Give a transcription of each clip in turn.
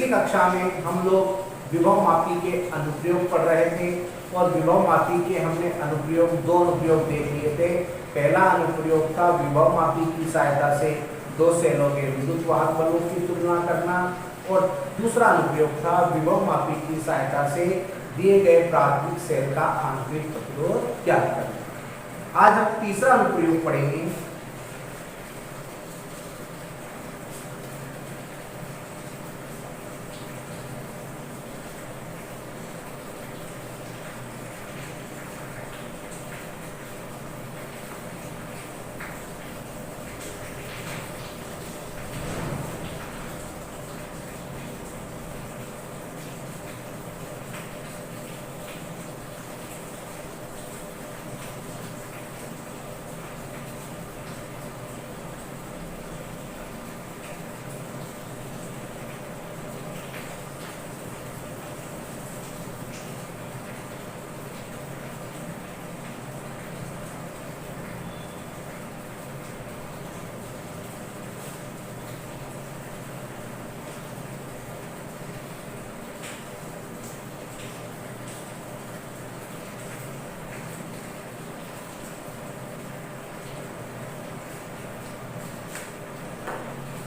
कक्षा में हम लोग विभव मापी के अनुप्रयोग पढ़ रहे थे और विभव मापी के हमने दो अनुप्रयोग देख लिए थे। पहला अनुप्रयोग था विभव मापी की सहायता से दो सेलों के विद्युत वाहक बलों की तुलना करना और दूसरा अनुप्रयोग था विभव मापी की सहायता से दिए गए प्राथमिक सेल का आंतरिक प्रतिरोध ज्ञात करना। आज हम तीसरा अनुप्रयोग पढ़ेंगे।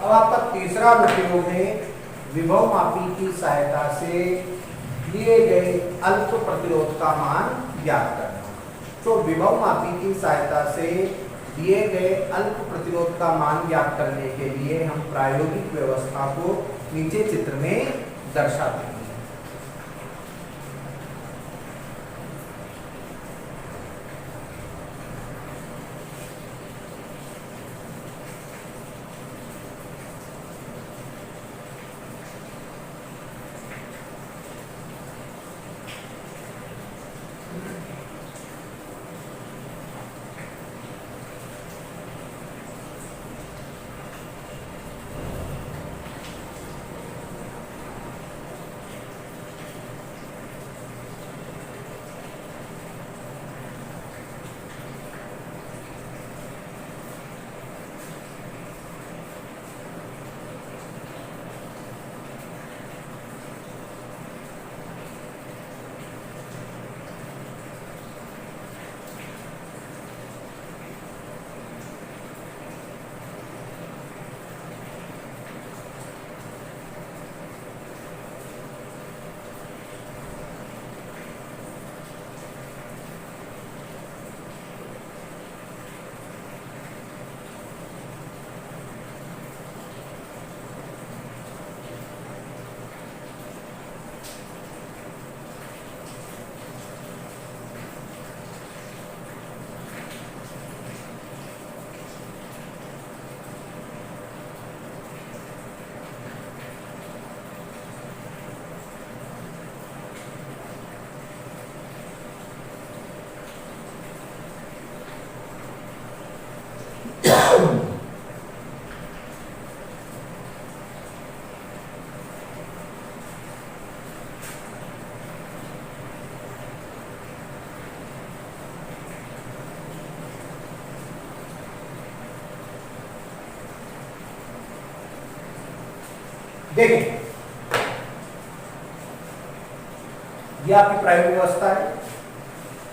अब आपका तीसरा अनुप्रयोग है विभव मापी की सहायता से दिए गए अल्प प्रतिरोध का मान ज्ञात करना। तो विभव मापी की सहायता से दिए गए अल्प प्रतिरोध का मान ज्ञात करने के लिए हम प्रायोगिक व्यवस्था को नीचे चित्र में दर्शाते हैं। देखें, यह आपकी प्रायोगिक व्यवस्था है।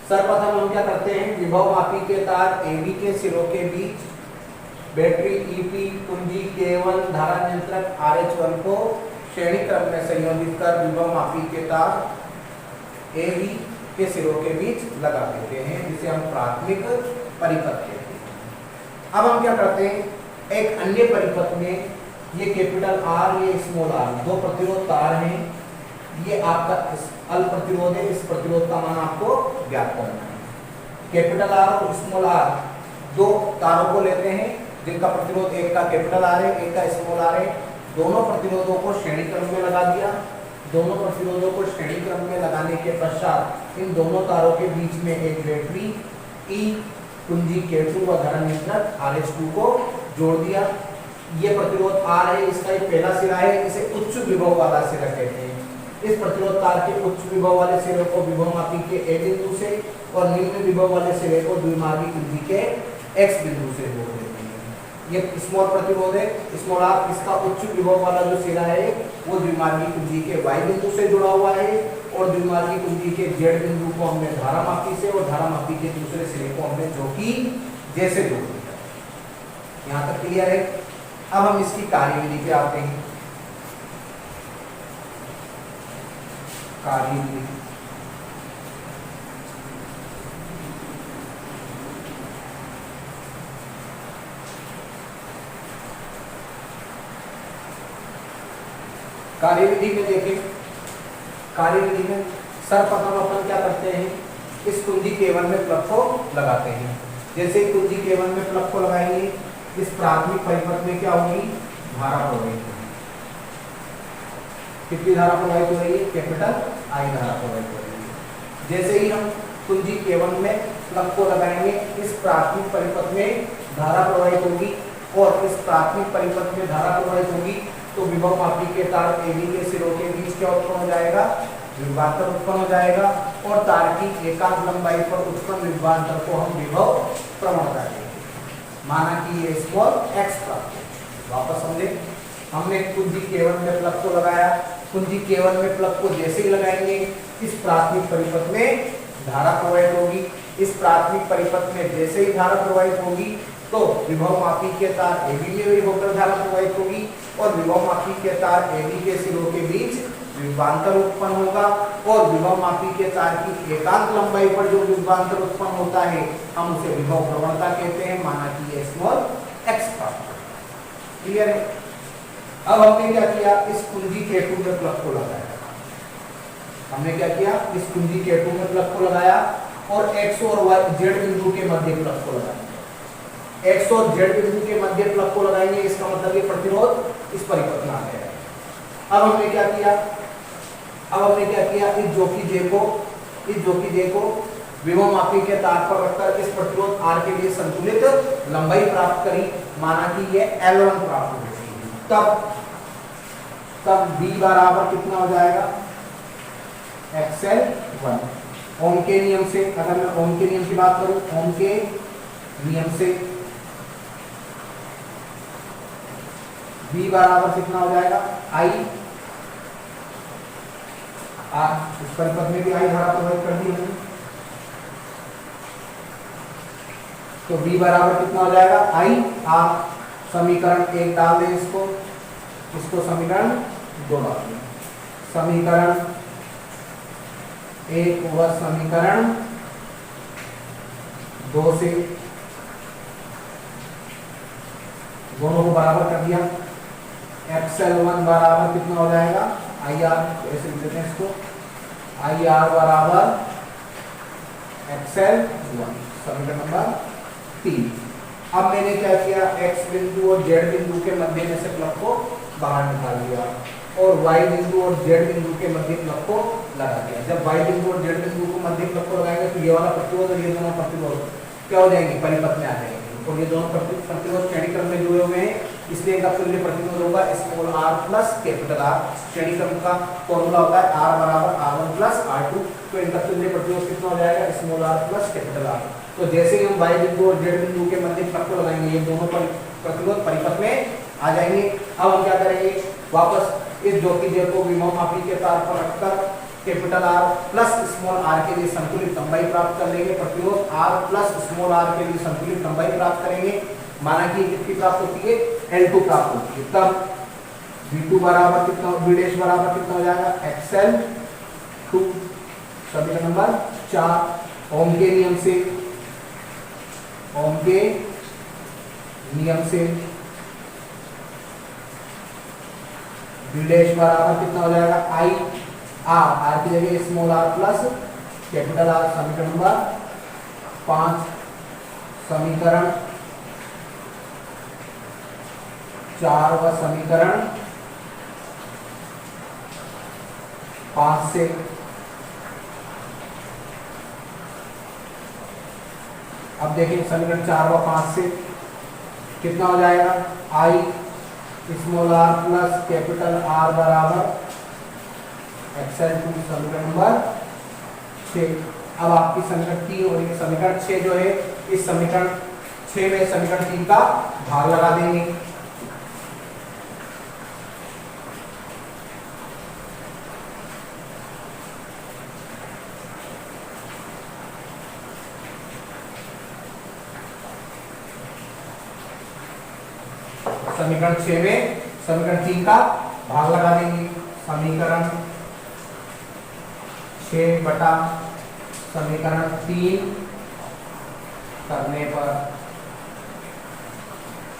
सर्वप्रथम हम क्या करते हैं, विभव मापी के तार AB के सिरों के बीच बैटरी EP कुंजी K1 धारा नियंत्रक RH1 को श्रेणी क्रम में संयोजित कर विभव मापी के तार AB के सिरों के बीच लगा देते हैं, जिसे हम प्राथमिक परिपथ कहते हैं। अब हम क्या करते हैं, एक अन्य परिपथ में ये कैपिटल R ये स्मॉल r दो प्रतिरोध तार हैं। ये आपका अल्प प्रतिरोध है, इस प्रतिरोध का मान आपको ज्ञात करना है। कैपिटल R और स्मॉल r दो तारों को लेते हैं जिनका प्रतिरोध एक का कैपिटल R है, एक का स्मॉल r है। दोनों प्रतिरोधों को श्रेणी क्रम में लगा दिया। दोनों प्रतिरोधों को श्रेणी क्रम में लगाने के पश्चात इन दोनों तारों के बीच में एक बैटरी E कुंजी K2 व धारा नियंत्रक RH2 को जोड़ दिया। ये प्रतिरोध R है, इसका एक पहला सिरा है, इसे उच्च विभव वाला सिरा कहते हैं। इस प्रतिरोध तार के उच्च विभव वाले सिरे को विभव मापी के A बिंदु से और निम्न विभव वाले सिरे को द्विमार्गी कुंजी के X बिंदु से जोड़ देते हैं। ये स्मॉल प्रतिरोध है, स्मॉल आर, इसका उच्च विभव वाला जो सिरा है वो द्विमार्गी कुंजी के y बिंदु से जुड़ा हुआ है और द्विमार्गी कुंजी के z बिंदु को हमने धारामापी से और धारामापी के दूसरे सिरे को हमने जो कि जैसे जोड़ दिया। यहाँ तक क्लियर है। अब हम इसकी कार्यविधि पे आते हैं। कार्यविधि कार्यविधि में देखें, कार्यविधि में सर्वप्रथम अपन क्या करते हैं, इस कुंजी K1 में प्लग को लगाते हैं। जैसे ही कुंजी K1 में प्लग को लगाएंगे, इस प्राथमिक परिपथ में क्या होगी, धारा प्रवाहित होगी। कितनी धारा प्रवाहित हो रही है, कैपिटल I धारा प्रवाहित हो रही है। जैसे ही हम कुंजी K1 में प्लग को लगाएंगे, इस प्राथमिक परिपथ में धारा प्रवाहित होगी और इस प्राथमिक परिपथ में धारा प्रवाहित होगी तो विभव मापी के तार AB के सिरों के बीच क्या उत्पन्न हो जाएगा, विभवांतर उत्पन्न हो जाएगा और तार की एकांत लंबाई पर उत्पन्न विभवांतर को हम विभव प्रवणता कहेंगे। माना कि ये स्मॉल x प्राप्त है। वापस समझे, हमने कुंजी K1 में प्लग को लगाया, कुंजी K1 में प्लग को जैसे ही लगाएंगे, इस प्राथमिक परिपथ में धारा प्रवाहित होगी। इस प्राथमिक परिपथ में जैसे ही धारा प्रवाहित होगी तो विभव मापी के तार AB में भी होकर धारा प्रवाहित होगी और विभव मापी के तार AB के सिरों के बीच विभवांतर उत्पन्न होगा और विभव मापी के तार की एकांत लंबाई पर जो विभवांतर उत्पन्न होता है हम उसे विभव प्रवणता कहते हैं। माना कि ये स्मॉल x प्राप्त है। क्लियर है। अब हमने क्या किया, इस कुंजी K2 में प्लग को लगाया। हमने क्या किया, इस कुंजी K2 में प्लग को लगाया और x और y z बिंदु के मध्य प्लग को लगाया। x और z बिंदु के मध्य प्लग को लगाएंगे, इसका मतलब ये प्रतिरोध इस परिपथ में आ गया है। अब हमने क्या किया, इस जोकी J को विभव मापी के तार पर रखकर इस प्रतिरोध R के लिए संतुलित लंबाई प्राप्त करी। माना कि ये L1 प्राप्त हो गई। तब B बराबर कितना हो जाएगा, XL1। ओम के नियम से, अगर मैं ओम के नियम की बात करूं, ओम के नियम से B बराबर कितना हो जाएगा, I R। इस परिपथ में भी I धारा प्रवाहित कर दी हमने, तो B बराबर कितना हो जाएगा, I R। समीकरण 1 डाल दें, इसको समीकरण 2 डाल दें। समीकरण 1 व समीकरण 2 से दोनों को बराबर कर दिया। XL1 बराबर कितना हो जाएगा, IR। ऐसे लिख देते हैं इसको, IR बराबर XL1। समीकरण नंबर 3। अब मैंने क्या किया, X बिंदु और Z बिंदु के मध्य में से प्लग को बाहर निकाल दिया और Y बिंदु और Z बिंदु के मध्य प्लग को लगा दिया। जब Y बिंदु और Z बिंदु को मध्य प्लग को लगाएंगे तो ये वाला प्रतिरोध और ये दोनों प्रतिरोध क्या हो जाएंगे, परिपथ में आ जाएंगे और ये दोनों प्रतिरोध श्रेणी क्रम में जुड़े हुए हैं, इसलिए इनका तुल्य प्रतिरोध होगा small r plus capital R। श्रेणी क्रम का फॉर्मूला होता है R बराबर R1 प्लस R2। तो इनका तुल्य प्रतिरोध कितना हो जाएगा, small r plus capital R। तो जैसे ही हम Y बिंदु और Z बिंदु के मध्य प्लग को लगाएंगे, ये दोनों प्रतिरोध परिपथ में आ जाएंगे। अब हम क्या करेंगे, वापस इस जोकी J को विभव मापी के तार पर रखकर capital R plus small r के लिए संतुलित लंबाई प्राप्त कर लेंगे। प्रतिरोध R प्लस स्मॉल r के लिए संतुलित लंबाई प्राप्त करेंगे। माना कि कितनी प्राप्त होती है, L2 प्राप्त होती है। तब V2 बराबर कितना, V' बराबर कितना हो जाएगा, XL2। समीकरण नंबर 4। ओम के नियम से V' बराबर कितना हो जाएगा, I R की जगह small r plus capital R। समीकरण नंबर 5। समीकरण 4 व समीकरण 5 से अब देखिए समीकरण 4 व 5 से कितना हो जाएगा, I small r plus capital R बराबर XL2। समीकरण नंबर 6। अब आपकी समीकरण 3 और ये समीकरण 6 जो है, इस समीकरण 6 6 में समीकरण 3 का भाग लगा देंगे। समीकरण 6 में समीकरण 3 का भाग लगा देंगे। समीकरण 6 बटा समीकरण 3 करने पर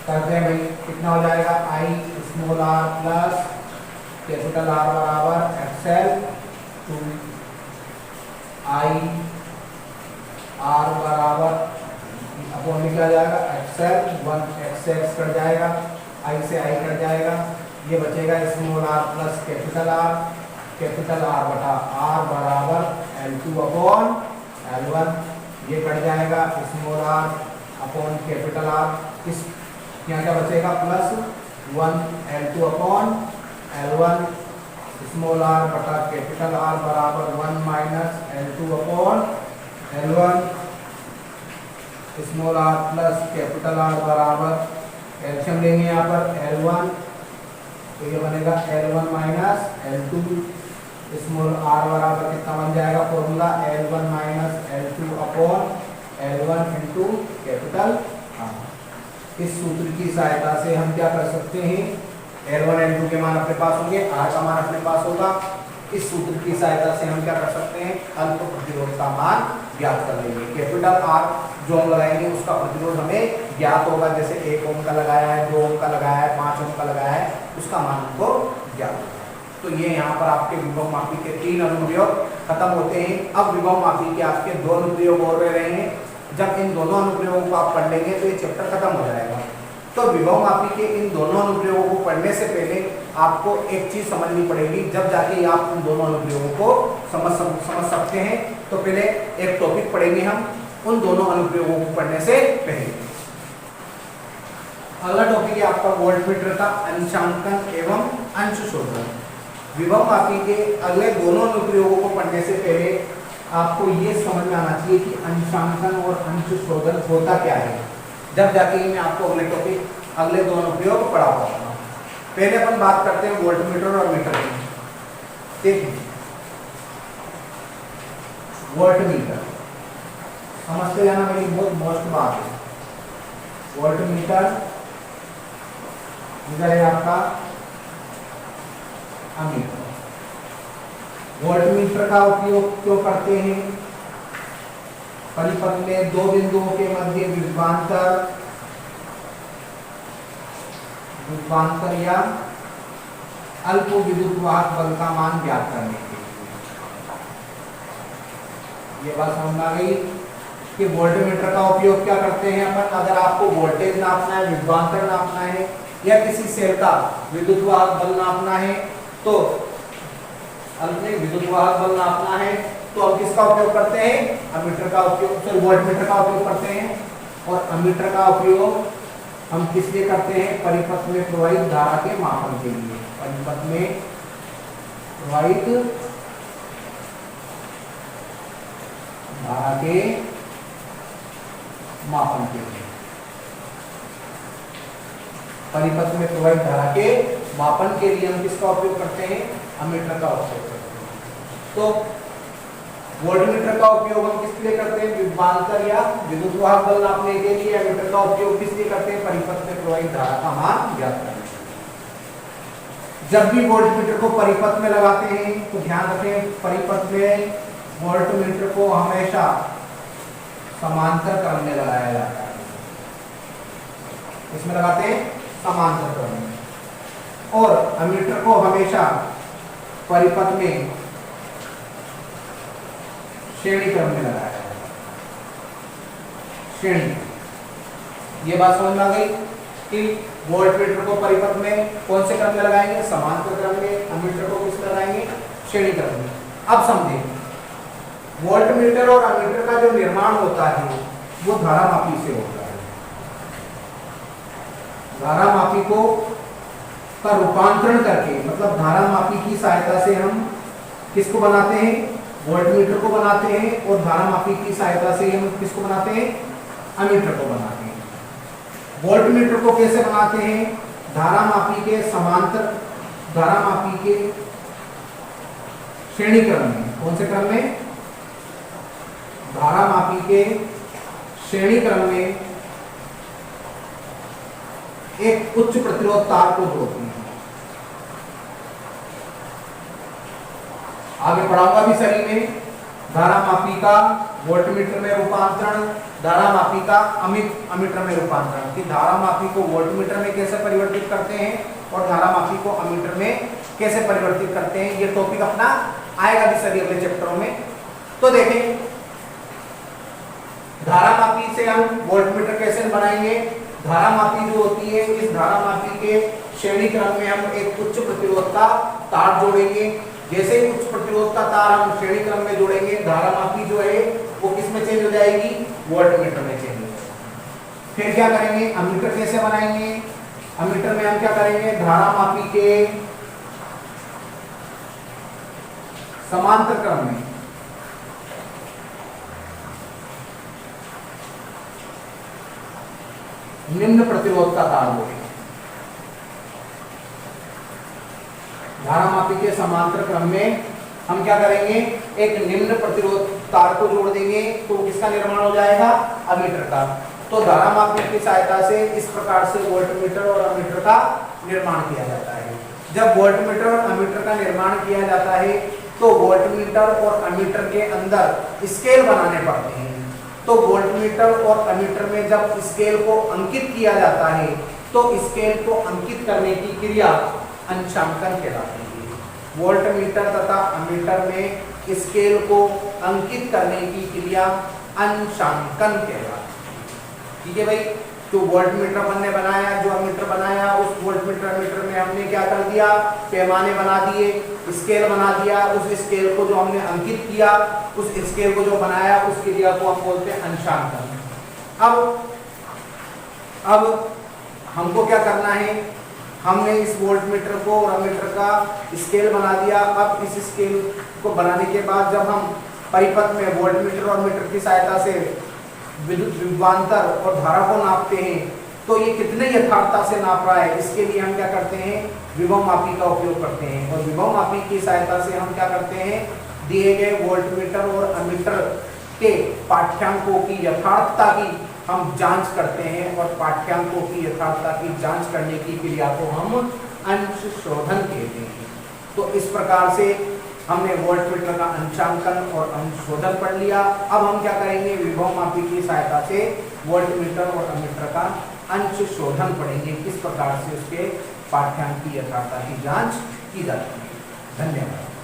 करते हैं भाई, कितना हो जाएगा, I small R plus capital R बराबर एक्सएल टू आई आर बराबर अपॉन में क्या जाएगा एक्सएल 1 एक्स एक्स कट जाएगा, आई से आई कट जाएगा, ये बचेगा small R plus capital R बटा आर बराबर L2 अपॉन L1, ये कट जाएगा small R upon capital R, इस यहाँ क्या बचेगा plus 1 L2 upon L1 small R बटा कैपिटल आर बराबर 1 minus L2 upon L1 small R plus capital R बराबर एलसीएम लेंगे यहाँ पर L1, तो ये बनेगा L1 minus L2 small are बराबर कितना बन जाएगा formula L1 minus L2 upon L1 into capital R. इस सूत्र की सहायता से हम क्या कर सकते हैं, L1 L2 के मान अपने पास होंगे, R का मान अपने पास होगा, इस सूत्र की सहायता से हम क्या कर सकते हैं, अल्प प्रतिरोध का मान ज्ञात कर लेंगे। कैपिटल आर जो हम लगाएंगे उसका प्रतिरोध हमें ज्ञात होगा, जैसे 1 ओम का लगाया है, 2 ओम का लगाया है, 5 ओम का लगाया है, उसका मान हमको ज्ञात होगा। तो ये यहाँ पर आपके विभव मापी के 3 अनुप्रयोग खत्म होते हैं। अब विभव मापी के आपके 2 अनुप्रयोग और रह रहे हैं। जब इन दोनों अनुप्रयोगों को आप पढ़ लेंगे तो ये चैप्टर खत्म हो जाएगा। तो विभव मापी के इन दोनों अनुप्रयोगों को पढ़ने से पहले आपको एक चीज समझनी पड़ेगी, जब जाके आप उन दोनों अनुप्रयोगों को समझ सकते हैं। तो पहले एक टॉपिक पढ़ेंगे हम उन दोनों अनुप्रयोगों को पढ़ने से पहले। अगला टॉपिक है आपका वोल्टमीटर का अंशांकन एवं अंश शोधन। विभव मापी के अगले दोनों अनुप्रयोगों को पढ़ने से पहले आपको ये समझ में आना चाहिए कि अंशांकन और अंश शोधन होता क्या है, जब जाके मैं आपको अगले टॉपिक अगले दो अनुप्रयोग पढ़ा पाऊंगा। पहले अपन बात करते हैं वोल्टमीटर और मीटर की। देखिए वोल्टमीटर समझते जाना मेरी बहुत मोस्ट बात है। वोल्टमीटर इधर है आपका अमीटर। वोल्टमीटर का उपयोग क्यों करते हैं, परिपथ में 2 बिंदुओं के मध्य विभवांतर या अल्प विद्युत वाहक बल का मान ज्ञात करने के लिए। ये बात समझ आ गई कि वोल्टमीटर का उपयोग क्या करते हैं अपन, अगर आपको वोल्टेज नापना है, विभवांतर नापना है या किसी सेल का विद्युत वाहक बल नापना है, तो विद्युत वाहक बल नापना है तो हम किसका उपयोग करते हैं, अमीटर का उपयोग, सॉरी वोल्टमीटर का उपयोग करते हैं। और अमीटर का उपयोग हम किस लिए करते हैं, परिपथ में प्रवाहित धारा के मापन के लिए। परिपथ में प्रवाहित धारा के मापन के लिए, परिपथ में प्रवाहित धारा के मापन के लिए हम किसका उपयोग करते हैं, अमीटर का उपयोग करते हैं। तो वोल्टमीटर का उपयोग हम किस लिए करते हैं, विभवांतर या विद्युत वाहक बल नापने के लिए। अमीटर का उपयोग किस लिए करते हैं, परिपथ में प्रवाहित धारा का मान ज्ञात करने के लिए। जब भी वोल्टमीटर को परिपथ में लगाते हैं तो ध्यान रखें, परिपथ में वोल्टमीटर को हमेशा समांतर क्रम में लगाया जाता है। इसमें लगाते हैं समांतर क्रम में, और अमीटर को हमेशा परिपथ में श्रेणी क्रम में लगाया जाता है। श्रेणी, ये बात समझ में आ गई कि वोल्टमीटर को परिपथ में कौन से क्रम में लगाएंगे, समांतर क्रम में। अमीटर को किस लगाएंगे, श्रेणी क्रम में। अब समझें, वोल्टमीटर और अमीटर का जो निर्माण होता है वो धारामापी से होता है। धारामापी को का रूपांतरण करके, मतलब धारामापी की सहायता से हम किसको बनाते हैं, वोल्टमीटर को बनाते हैं, और धारामापी की सहायता से हम किसको बनाते हैं, अमीटर को बनाते हैं। वोल्टमीटर को कैसे बनाते हैं? धारा मापी के समांतर, धारा मापी के श्रेणी क्रम में, कौन से क्रम में? धारा मापी के श्रेणी क्रम में एक उच्च प्रतिरोध तार को जोड़ते हैं। आगे पढ़ाऊंगा भी सभी में। धारा मापी का वोल्टमीटर में रूपांतरण, धारा मापी का अमीटर में रूपांतरण, कि धारा मापी को वोल्टमीटर में कैसे परिवर्तित करते हैं और धारा मापी को अमीटर में कैसे परिवर्तित करते हैं। ये टॉपिक अपना आएगा भी सभी अगले चैप्टरों में। तो देखें, धारा मापी से हम वोल्टमीटर कैसे बनाएंगे? धारा मापी जो होती है, इस धारा मापी के श्रेणी क्रम में हम एक उच्च प्रतिरोध का तार जोड़ेंगे। जैसे ही उच्च प्रतिरोध का तार हम श्रेणी क्रम में जोड़ेंगे, धारा मापी जो है वो किस में चेंज हो जाएगी? वोल्टमीटर में चेंज हो जाएगी। फिर क्या करेंगे? अमीटर कैसे बनाएंगे? अमीटर में हम क्या करेंगे? धारा मापी के समांतर क्रम में निम्न प्रतिरोध का तार जोड़ेंगे। धारा मापी के समांतर क्रम में हम क्या करेंगे? एक निम्न प्रतिरोध तार को जोड़ देंगे, तो किसका निर्माण हो जाएगा? अमीटर का। तो धारा मापी की सहायता से इस प्रकार से वोल्टमीटर और अमीटर का निर्माण किया जाता है। जब वोल्टमीटर और अमीटर का निर्माण किया जाता है तो वोल्टमीटर और अमीटर के अंदर स्केल बनाने पड़ते हैं। तो वोल्टमीटर और अमीटर में जब स्केल को अंकित किया जाता है तो स्केल को अंकित करने की क्रिया अंशांकन कहलाती है। वोल्टमीटर तथा अमीटर में स्केल को अंकित करने की क्रिया अंशांकन कहलाती है। ठीक है भाई, जो वोल्टमीटर हमने बनाया, जो अमीटर बनाया, उस वोल्टमीटर अमीटर में हमने क्या कर दिया? पैमाने बना दिए, स्केल बना दिया। उस स्केल को जो हमने अंकित किया, उस स्केल को जो बनाया, उस क्रिया को हम बोलते हैं अंशांकन। अब हमको क्या करना है? हमने इस वोल्टमीटर को और अमीटर का स्केल बना दिया। अब इस स्केल को बनाने के बाद जब हम परिपथ में वोल्टमीटर और मीटर की सहायता से विद्युत विभवांतर और धारा को नापते हैं, तो ये कितने यथार्थता से नाप रहा है, इसके लिए हम क्या करते हैं? विभव मापी का उपयोग करते हैं। और विभव मापी की सहायता से हम क्या करते हैं? दिए गए वोल्टमीटर और अमीटर के पाठ्यांकों की यथार्थता की हम जांच करते हैं, और पाठ्यांकों की यथार्थता की जांच करने की क्रिया को हम अंश शोधन कहते हैं। तो इस प्रकार से हमने वोल्टमीटर का अंशांकन और अंशशोधन पढ़ लिया। अब हम क्या करेंगे? विभव मापी की सहायता से वोल्टमीटर और अमीटर का अंशशोधन पढ़ेंगे, किस प्रकार से उसके पाठ्यांक की यथार्थता की जांच की जाती है। धन्यवाद।